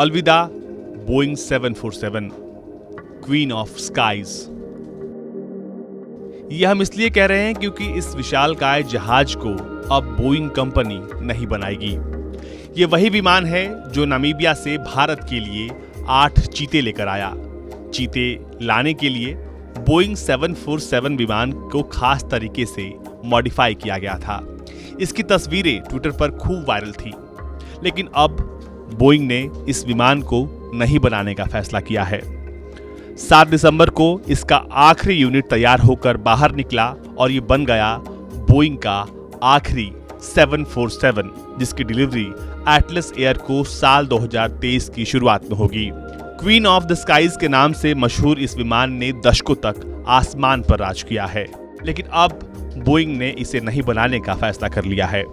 अलविदा Boeing 747 queen of skies. यह हम इसलिए कह रहे हैं क्योंकि इस विशालकाय जहाज को अब बोइंग कंपनी नहीं बनाएगी। यह वही विमान है जो नामीबिया से भारत के लिए 8 चीते लेकर आया। चीते लाने के लिए बोइंग 747 विमान को खास तरीके से मॉडिफाई किया गया था। इसकी तस्वीरें ट्विटर पर खूब वायरल थी। लेकिन अब बोइंग ने इस विमान को नहीं बनाने का फैसला किया है। 7 दिसंबर को इसका आखिरी यूनिट तैयार होकर बाहर निकला और ये बन गया बोइंग का आखिरी 747, जिसकी डिलीवरी एटलस एयर को साल 2023 की शुरुआत में होगी। क्वीन ऑफ द स्काइज के नाम से मशहूर इस विमान ने दशकों तक आसमान पर राज किया है। लेकिन अब बोइंग ने इसे नहीं बनाने का फैसला कर लिया है।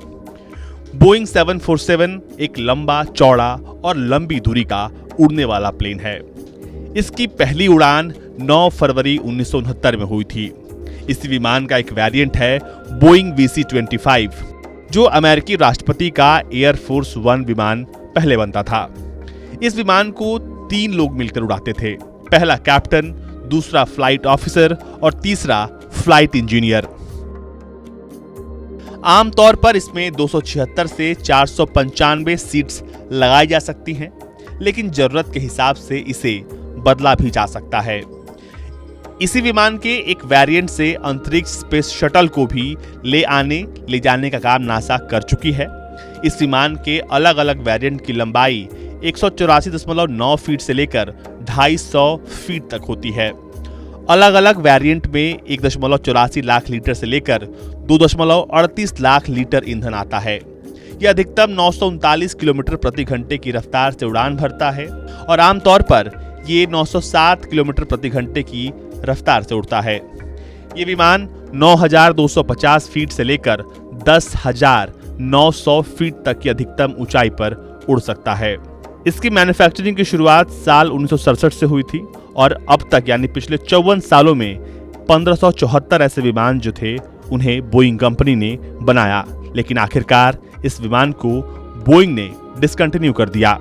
बोइंग 747 एक लंबा, चौड़ा और लंबी दूरी का उड़ने वाला प्लेन है। इसकी पहली उड़ान 9 फरवरी 1969 में हुई थी। इस विमान का एक वेरिएंट है बोइंग VC-25, जो अमेरिकी राष्ट्रपति का एयरफोर्स 1 विमान पहले बनता था। इस विमान को 3 लोग मिलकर उड़ाते थे। पहला कैप्टन, दूसरा फ्लाइट ऑफिसर और तीसरा फ्लाइट इंजीनियर। आमतौर पर इसमें 276 से 495 सीट्स लगाई जा सकती हैं, लेकिन जरूरत के हिसाब से इसे बदला भी जा सकता है। इसी विमान के एक वेरिएंट से अंतरिक्ष स्पेस शटल को भी ले जाने का काम नासा कर चुकी है। इस विमान के अलग अलग वेरिएंट की लंबाई 184.9 फीट से लेकर 250 फीट तक होती है। अलग अलग वेरिएंट में 1.84 लाख लीटर से लेकर 2.38 लाख लीटर ईंधन आता है। यह अधिकतम 939 किलोमीटर प्रति घंटे की रफ्तार से उड़ान भरता है और आमतौर पर ये 907 किलोमीटर प्रति घंटे की रफ्तार से उड़ता है। ये विमान 9,250 फीट से लेकर 10,900 फीट तक की अधिकतम ऊंचाई पर उड़ सकता है। इसकी मैन्युफैक्चरिंग की शुरुआत साल 1967 से हुई थी और अब तक यानी पिछले 54 सालों में 1574 ऐसे विमान जो थे उन्हें बोइंग कंपनी ने बनाया। लेकिन आखिरकार इस विमान को बोइंग ने डिसकंटिन्यू कर दिया।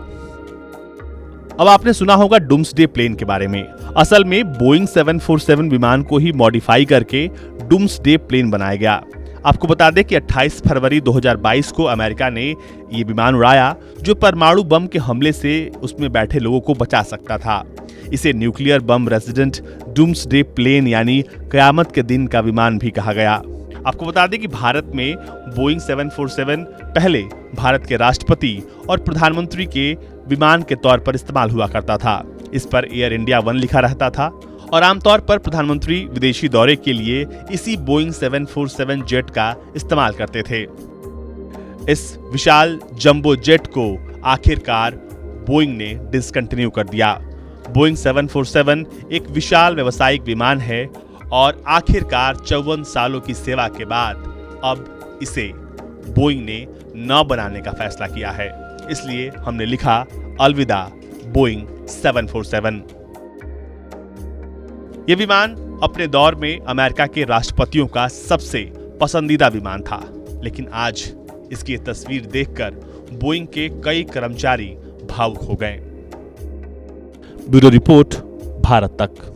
अब आपने सुना होगा डूम्सडे प्लेन के बारे में। असल में बोइंग 747 विमान को ही मॉडिफाई करके डूम्सडे प्लेन बनाया गया। आपको बता दें कि 28 फरवरी 2022 को अमेरिका ने ये विमान उड़ाया जो परमाणु बम के हमले से उसमें बैठे लोगों को बचा सकता था। इसे nuclear bomb resident doomsday plane यानी कयामत के दिन का विमान भी कहा गया। आपको बता दें कि भारत में बोइंग 747 पहले भारत के राष्ट्रपति और प्रधानमंत्री के विमान के तौर पर इस्तेमाल हुआ करता था। इस पर एयर इंडिया 1 लिखा रहता था और आमतौर पर प्रधानमंत्री विदेशी दौरे के लिए इसी बोइंग 747 जेट का इस्तेमाल करते थे। इस विशाल जंबो जेट को आखिरकार बोइंग ने डिसकंटिन्यू कर दिया। बोइंग 747 एक विशाल व्यावसायिक विमान है और आखिरकार 54 सालों की सेवा के बाद अब इसे बोइंग ने न बनाने का फैसला किया है। इसलिए हमने लिखा अलविदा बोइंग 747। यह विमान अपने दौर में अमेरिका के राष्ट्रपतियों का सबसे पसंदीदा विमान था। लेकिन आज इसकी ये तस्वीर देखकर बोइंग के कई कर्मचारी भावुक हो गए। ब्यूरो रिपोर्ट, भारत तक।